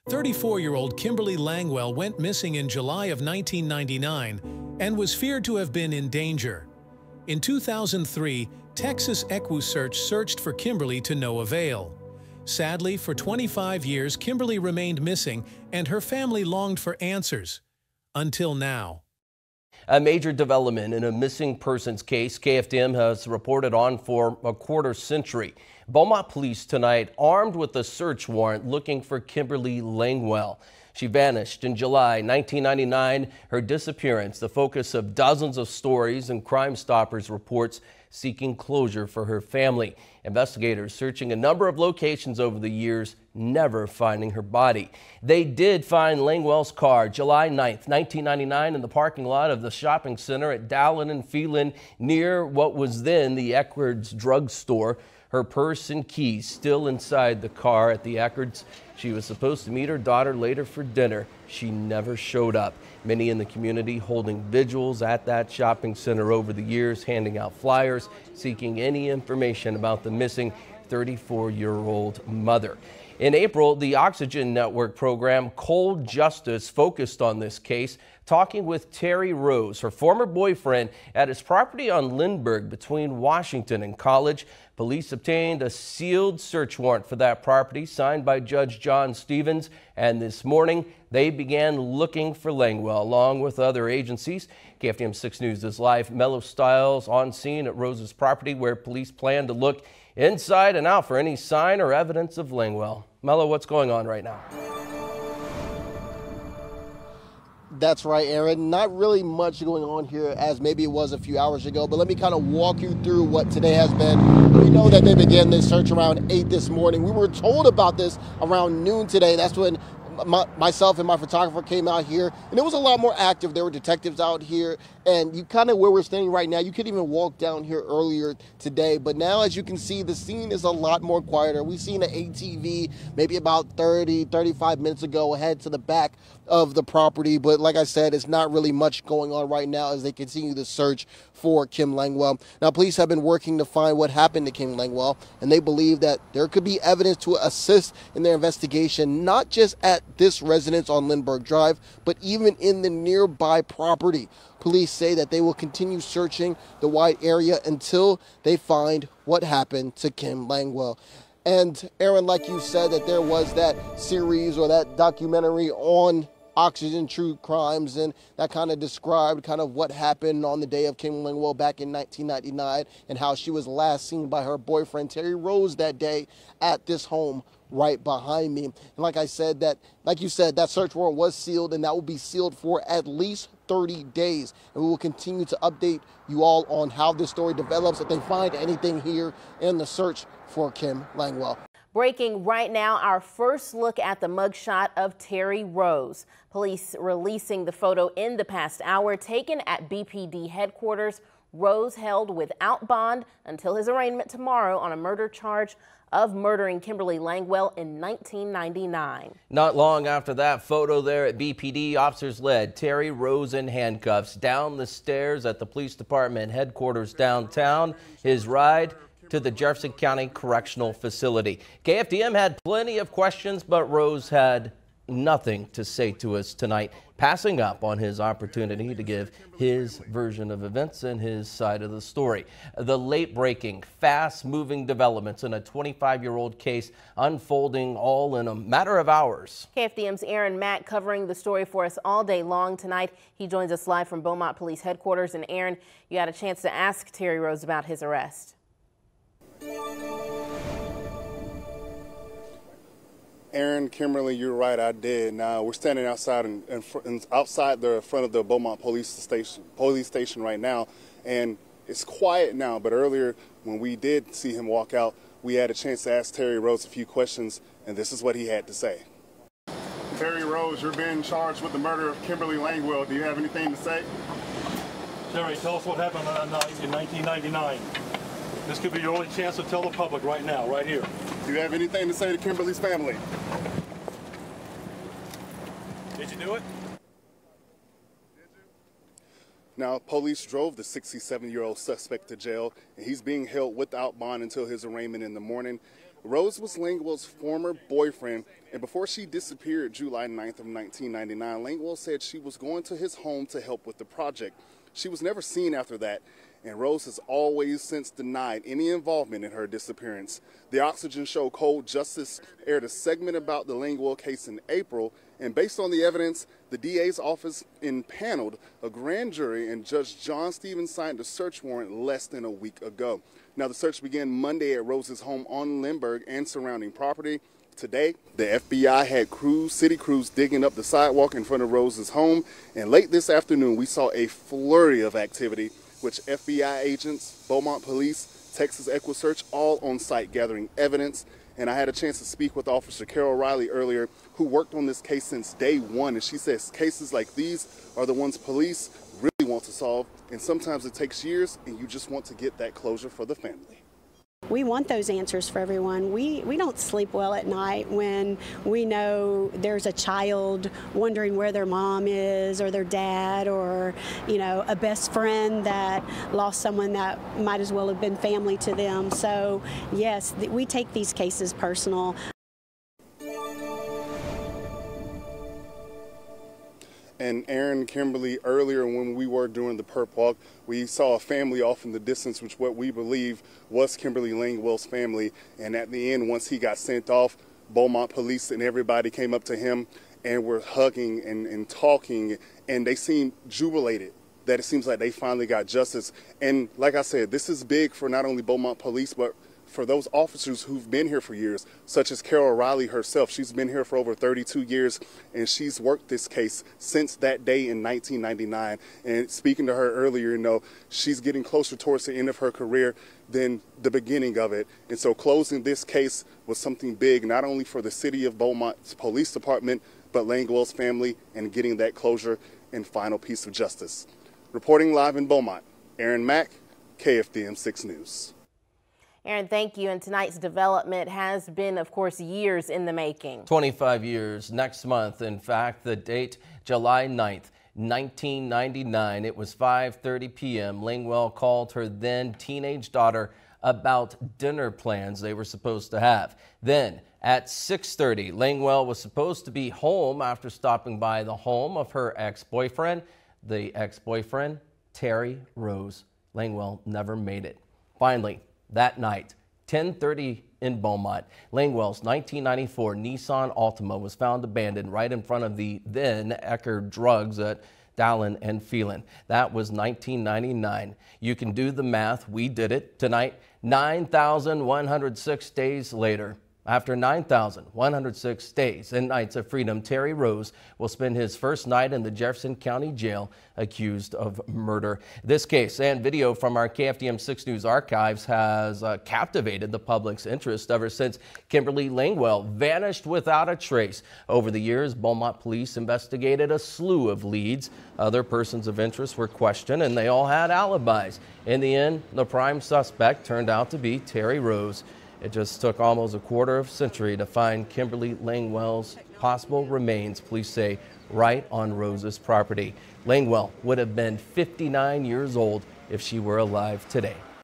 34-year-old Kimberly Langwell went missing in July of 1999 and was feared to have been in danger. In 2003, Texas EquuSearch searched for Kimberly to no avail. Sadly, for 25 years, Kimberly remained missing, and her family longed for answers. Until now. A major development in a missing persons case KFDM has reported on for a quarter century. Beaumont police tonight armed with a search warrant looking for Kimberly Langwell. She vanished in July 1999, her disappearance the focus of dozens of stories and Crime Stoppers reports seeking closure for her family. Investigators searching a number of locations over the years, never finding her body. They did find Langwell's car July 9th, 1999 in the parking lot of the shopping center at Dallin and Phelan near what was then the Eckerd's drugstore. Her purse and keys still inside the car at the Eckerd's. She was supposed to meet her daughter later for dinner. She never showed up. Many in the community holding vigils at that shopping center over the years, handing out flyers, seeking any information about the missing 34-year-old mother. In April, the Oxygen Network program Cold Justice focused on this case, talking with Terry Rose, her former boyfriend, at his property on Lindbergh between Washington and College. Police obtained a sealed search warrant for that property signed by Judge John Stevens, and this morning they began looking for Langwell along with other agencies. KFDM 6 News is live. Mello Stiles on scene at Rose's property where police plan to look inside and out for any sign or evidence of Langwell. Mello, what's going on right now? That's right, Aaron. Not really much going on here as maybe it was a few hours ago, but let me kind of walk you through what today has been. We know that they began this search around 8 this morning. We were told about this around noon today. That's when myself and my photographer came out here, and it was a lot more active. There were detectives out here, and you kind of where we're standing right now, you couldn't even walk down here earlier today, but now as you can see, the scene is a lot more quieter. We've seen an ATV maybe about 35 minutes ago head to the back of the property, but like I said, it's not really much going on right now as they continue the search for Kim Langwell. Now, police have been working to find what happened to Kim Langwell, and they believe that there could be evidence to assist in their investigation, not just at this residence on Lindbergh Drive, but even in the nearby property. Police say that they will continue searching the wide area until they find what happened to Kim Langwell. And Aaron, like you said, that there was that series or that documentary on Oxygen True Crimes, and that kind of described kind of what happened on the day of Kim Langwell back in 1999 and how she was last seen by her boyfriend Terry Rose that day at this home right behind me. And like you said, that search warrant was sealed, and that will be sealed for at least 30 days. And we will continue to update you all on how this story develops, if they find anything here in the search for Kim Langwell. Breaking right now, our first look at the mugshot of Terry Rose. Police releasing the photo in the past hour, taken at BPD headquarters. Rose held without bond until his arraignment tomorrow on a murder charge of murdering Kimberly Langwell in 1999. Not long after that photo there at BPD, officers led Terry Rose in handcuffs down the stairs at the police department headquarters downtown. His ride to the Jefferson County Correctional Facility. KFDM had plenty of questions, but Rose had nothing to say to us tonight, passing up on his opportunity to give his version of events and his side of the story. The late-breaking, fast-moving developments in a 25-year-old case unfolding all in a matter of hours. KFDM's Aaron Mack covering the story for us all day long tonight. He joins us live from Beaumont Police Headquarters. And Aaron, you had a chance to ask Terry Rose about his arrest. Aaron, Kimberly, you're right, I did. Now we're standing outside outside the front of the Beaumont police station right now, and it's quiet now. But earlier, when we did see him walk out, we had a chance to ask Terry Rose a few questions, and this is what he had to say. Terry Rose, you're being charged with the murder of Kimberly Langwell. Do you have anything to say? Terry, tell us what happened that night in 1999. This could be your only chance to tell the public right now, right here. Do you have anything to say to Kimberly's family? Did you do it? Did you? Now, police drove the 67-year-old suspect to jail, and he's being held without bond until his arraignment in the morning. Rose was Langwell's former boyfriend, and before she disappeared July 9th of 1999, Langwell said she was going to his home to help with the project. She was never seen after that, and Rose has always since denied any involvement in her disappearance. The Oxygen show Cold Justice aired a segment about the Langwell case in April, and based on the evidence, the DA's office impaneled a grand jury, and Judge John Stevens signed a search warrant less than a week ago. Now, the search began Monday at Rose's home on Lindbergh and surrounding property. Today, the FBI had city crews digging up the sidewalk in front of Rose's home, and late this afternoon, we saw a flurry of activity, which FBI agents, Beaumont Police, Texas EquiSearch, all on site gathering evidence. And I had a chance to speak with Officer Carol Riley earlier, who worked on this case since day one, and she says cases like these are the ones police really want to solve, and sometimes it takes years, and you just want to get that closure for the family. We want those answers for everyone. We don't sleep well at night when we know there's a child wondering where their mom is or their dad, or, you know, a best friend that lost someone that might as well have been family to them. So yes, we take these cases personal. And Aaron, Kimberly, earlier when we were doing the perp walk, we saw a family off in the distance, which what we believe was Kimberly Langwell's family. And at the end, once he got sent off, Beaumont Police and everybody came up to him and were hugging and talking, and they seemed jubilated that it seems like they finally got justice. And like I said, this is big for not only Beaumont Police, but for those officers who've been here for years, such as Carol Riley herself. She's been here for over 32 years, and she's worked this case since that day in 1999. And speaking to her earlier, you know, she's getting closer towards the end of her career than the beginning of it. And so closing this case was something big, not only for the city of Beaumont's police department, but Langwell's family, and getting that closure and final piece of justice. Reporting live in Beaumont, Aaron Mack, KFDM6 News. Aaron, thank you. And tonight's development has been, of course, years in the making. 25 years next month. In fact, the date, July 9th, 1999. It was 5:30 p.m. Langwell called her then teenage daughter about dinner plans they were supposed to have. Then at 6:30, Langwell was supposed to be home after stopping by the home of her ex-boyfriend. The ex-boyfriend, Terry Rose. Langwell never made it. Finally, that night, 10:30 in Beaumont, Langwell's 1994 Nissan Altima was found abandoned right in front of the then Ecker Drugs at Dallin and Phelan. That was 1999. You can do the math. We did it tonight. 9,106 days later. After 9,106 days and nights of freedom, Terry Rose will spend his first night in the Jefferson County Jail accused of murder. This case and video from our KFDM6 News archives has captivated the public's interest ever since Kimberly Langwell vanished without a trace. Over the years, Beaumont police investigated a slew of leads. Other persons of interest were questioned, and they all had alibis. In the end, the prime suspect turned out to be Terry Rose. It just took almost a quarter of a century to find Kimberly Langwell's possible remains, police say, right on Rose's property. Langwell would have been 59 years old if she were alive today.